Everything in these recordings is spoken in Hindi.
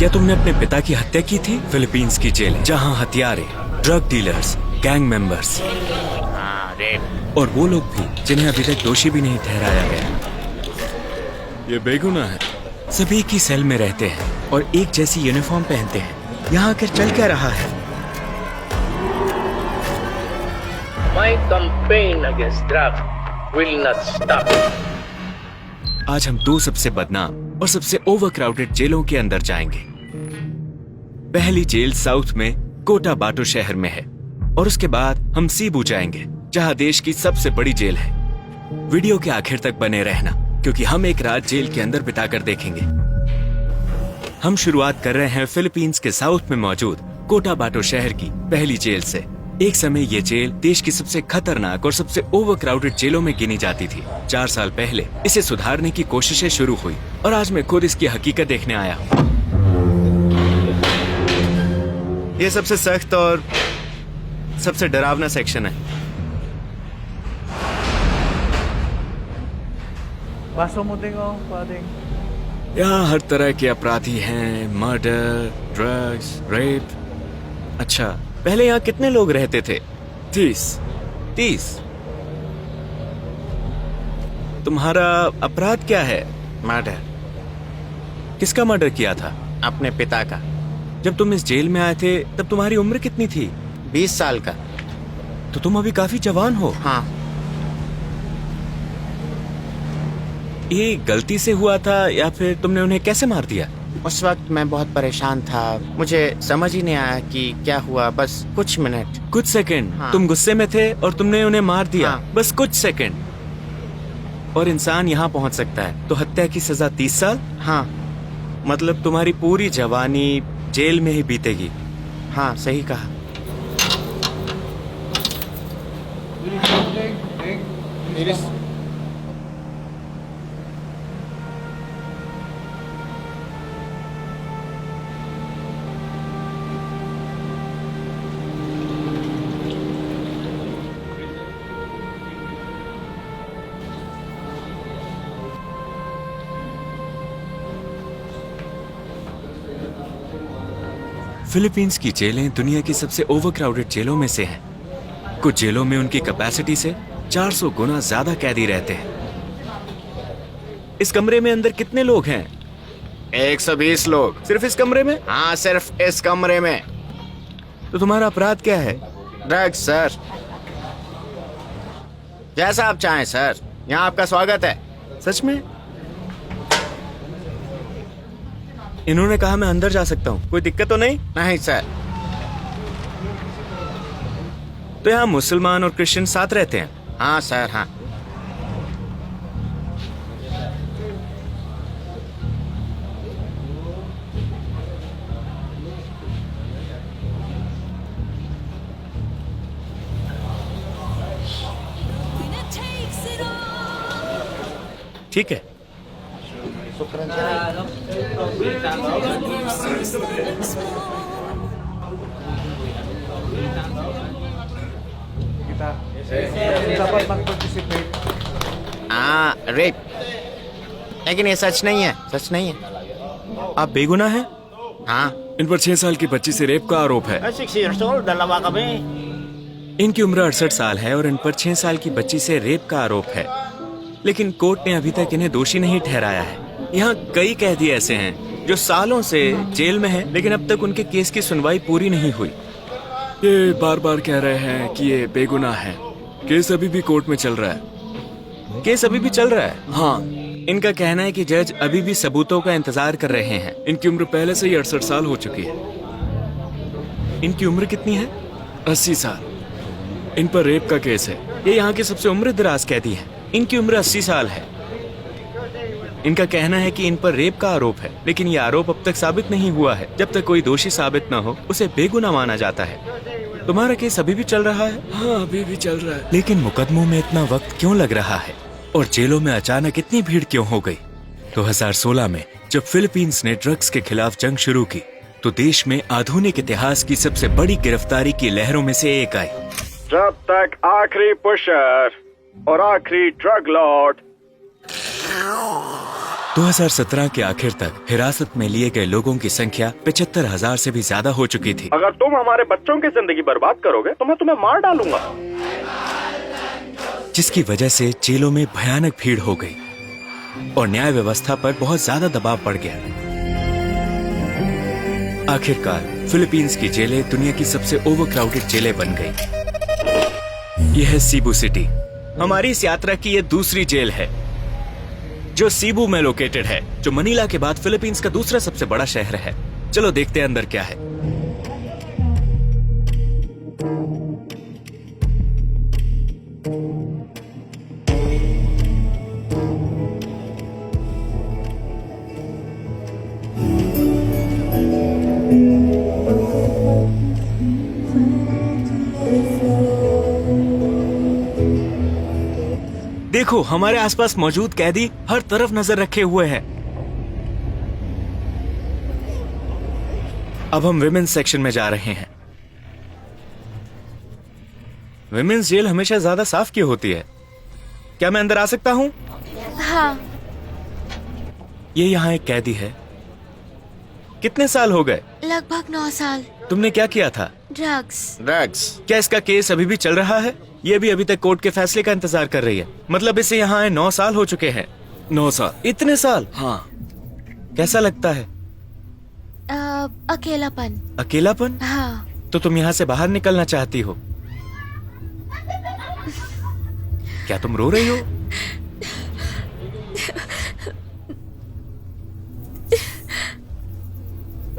क्या तुमने अपने पिता की हत्या की थी? फिलीपींस की जेल जहाँ हथियारे, ड्रग डीलर्स, गैंग मेंबर्स और वो लोग भी जिन्हें अभी तक दोषी भी नहीं ठहराया गया। ये बेगुनाह है। सभी की सेल में रहते हैं और एक जैसी यूनिफॉर्म पहनते हैं। यहाँ आकर चल क्या रहा है? My campaign against drug will not stop. आज हम दो सबसे बदनाम और सबसे ओवरक्राउडेड जेलों के अंदर जाएंगे। पहली जेल साउथ में कोटाबाटो शहर में है और उसके बाद हम सीबू जाएंगे जहां देश की सबसे बड़ी जेल है। वीडियो के आखिर तक बने रहना क्योंकि हम एक रात जेल के अंदर बिताकर देखेंगे। हम शुरुआत कर रहे हैं फिलीपींस के साउथ में मौजूद कोटाबाटो शहर की पहली जेल से। एक समय ये जेल देश की सबसे खतरनाक और सबसे ओवरक्राउडेड जेलों में गिनी जाती थी। 4 साल पहले इसे सुधारने की कोशिशें शुरू हुई और आज मैं खुद इसकी हकीकत देखने आया हूँ। ये सबसे सख्त और सबसे डरावना सेक्शन है। यहाँ हर तरह के अपराधी हैं, मर्डर, ड्रग्स, रेप। अच्छा, पहले यहाँ कितने लोग रहते थे? 30। तुम्हारा अपराध क्या है? मर्डर। किसका मर्डर किया था? अपने पिता का। जब तुम इस जेल में आए थे तब तुम्हारी उम्र कितनी थी? 20 साल का। तो तुम अभी काफी जवान हो। हाँ। ये गलती से हुआ था या फिर तुमने उन्हें कैसे मार दिया? उस वक्त मैं बहुत परेशान था, मुझे समझ ही नहीं आया कि क्या हुआ। बस कुछ मिनट, कुछ सेकंड। हाँ। तुम गुस्से में थे और तुमने उन्हें मार दिया। हाँ। बस कुछ सेकंड और इंसान यहाँ पहुँच सकता है। तो हत्या की सजा 30 साल? हाँ। मतलब तुम्हारी पूरी जवानी जेल में ही बीतेगी। हाँ, सही कहा। फिलीपींस की जेलें दुनिया की सबसे ओवरक्राउडेड जेलों में से हैं। कुछ जेलों में उनकी कैपेसिटी से 400 गुना ज्यादा कैदी रहते हैं। इस कमरे में अंदर कितने लोग हैं? 120 लोग। सिर्फ इस कमरे में? हाँ, सिर्फ इस कमरे में। तो तुम्हारा अपराध क्या है? Drugs sir. जैसा आप चाहें सर, यहाँ आपका स्वागत है। सच में? इन्होंने कहा मैं अंदर जा सकता हूँ, कोई दिक्कत तो नहीं? नहीं सर। तो यहाँ मुसलमान और क्रिश्चियन साथ रहते हैं? हाँ सर, हाँ। ठीक है। हाँ, रेप। लेकिन ये सच नहीं है, सच नहीं है। आप बेगुनाह हैं? हाँ। इन पर 6 साल की बच्ची से रेप का आरोप है। इनकी उम्र 68 साल है और इन पर 6 साल की बच्ची से रेप का आरोप है। लेकिन कोर्ट ने अभी तक इन्हें दोषी नहीं ठहराया है। यहाँ कई कैदी ऐसे हैं जो सालों से जेल में हैं, लेकिन अब तक उनके केस की सुनवाई पूरी नहीं हुई। ये बार बार कह रहे हैं कि ये बेगुनाह है। केस अभी भी कोर्ट में चल रहा है। केस अभी भी चल रहा है? हाँ। इनका कहना है कि जज अभी भी सबूतों का इंतजार कर रहे हैं। इनकी उम्र पहले से ही 68 साल हो चुकी है। इनकी उम्र कितनी है? 80 साल। इन पर रेप का केस है। ये यहाँ के सबसे उम्र दराज कैदी है। इनकी उम्र 80 साल है। इनका कहना है कि इन पर रेप का आरोप है, लेकिन ये आरोप अब तक साबित नहीं हुआ है। जब तक कोई दोषी साबित न हो उसे बेगुनाह माना जाता है। तुम्हारा केस अभी भी चल रहा है? हाँ, अभी भी चल रहा है। लेकिन मुकदमों में इतना वक्त क्यों लग रहा है और जेलों में अचानक इतनी भीड़ क्यों हो गई? 2016 में जब फिलीपींस ने ड्रग्स के खिलाफ जंग शुरू की तो देश में आधुनिक इतिहास की सबसे बड़ी गिरफ्तारी की लहरों में से एक आई। जब तक आखिरी पुशर और आखिरी ड्रग लॉर्ड 2017 के आखिर तक हिरासत में लिए गए लोगों की संख्या 75,000 से भी ज्यादा हो चुकी थी। अगर तुम हमारे बच्चों की जिंदगी बर्बाद करोगे तो मैं तुम्हें मार डालूंगा। जिसकी वजह से जेलों में भयानक भीड़ हो गई और न्याय व्यवस्था पर बहुत ज्यादा दबाव पड़ गया। आखिरकार फिलीपींस की जेलें दुनिया की सबसे ओवरक्राउडेड जेलें बन गई। यह है सीबू सिटी। हमारी इस यात्रा की यह दूसरी जेल है जो सीबू में लोकेटेड है, जो मनीला के बाद फिलीपींस का दूसरा सबसे बड़ा शहर है। चलो देखते हैं अंदर क्या है। देखो, हमारे आसपास मौजूद कैदी हर तरफ नजर रखे हुए हैं। अब हम विमेन्स सेक्शन में जा रहे हैं। विमेन्स जेल हमेशा ज्यादा साफ क्यों होती है? क्या मैं अंदर आ सकता हूं? हाँ। ये यहाँ एक कैदी है। कितने साल हो गए? लगभग 9 साल। तुमने क्या किया था? ड्रग्स। क्या इसका केस अभी भी चल रहा है? ये भी अभी तक कोर्ट के फैसले का इंतजार कर रही है। मतलब इसे यहाँ आए 9 साल हो चुके हैं। 9 साल? इतने साल? हाँ। कैसा लगता है? अकेलापन। अकेलापन? हाँ। तो तुम यहाँ से बाहर निकलना चाहती हो? क्या तुम रो रही हो?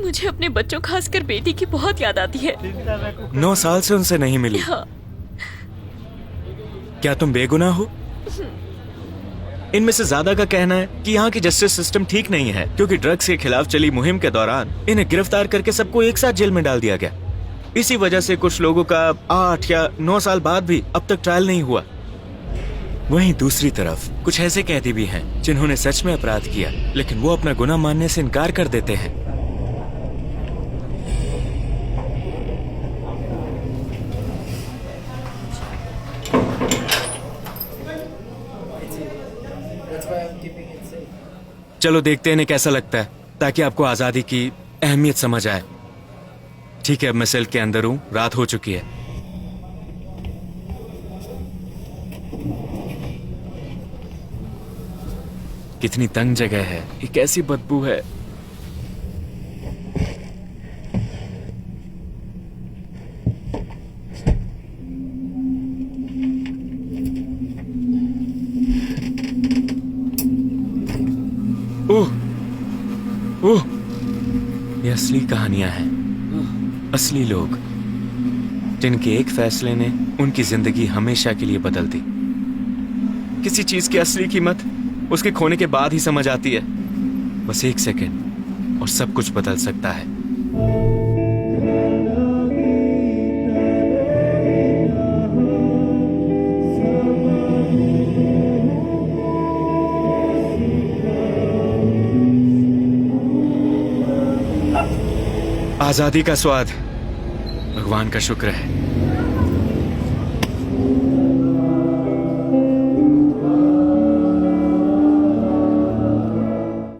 मुझे अपने बच्चों, खासकर बेटी की बहुत याद आती है। 9 साल से उनसे नहीं मिली। हाँ। क्या तुम बेगुनाह हो? इनमें से ज्यादा का कहना है कि यहाँ की जस्टिस सिस्टम ठीक नहीं है, क्योंकि ड्रग्स के खिलाफ चली मुहिम के दौरान इन्हें गिरफ्तार करके सबको एक साथ जेल में डाल दिया गया। इसी वजह से कुछ लोगों का 8 या 9 साल बाद भी अब तक ट्रायल नहीं हुआ। वहीं दूसरी तरफ कुछ ऐसे कैदी भी हैं जिन्होंने सच में अपराध किया, लेकिन वो अपना गुनाह मानने से इनकार कर देते हैं। चलो देखते हैं इन्हें कैसा लगता है, ताकि आपको आजादी की अहमियत समझ आए। ठीक है, अब मैं सेल के अंदर हूं, रात हो चुकी है। कितनी तंग जगह है, ये कैसी बदबू है। ओह, ओह, ये असली कहानियां हैं। असली लोग जिनके एक फैसले ने उनकी जिंदगी हमेशा के लिए बदल दी। किसी चीज की असली कीमत उसके खोने के बाद ही समझ आती है। बस 1 सेकंड और सब कुछ बदल सकता है। आजादी का स्वाद, भगवान का शुक्र है।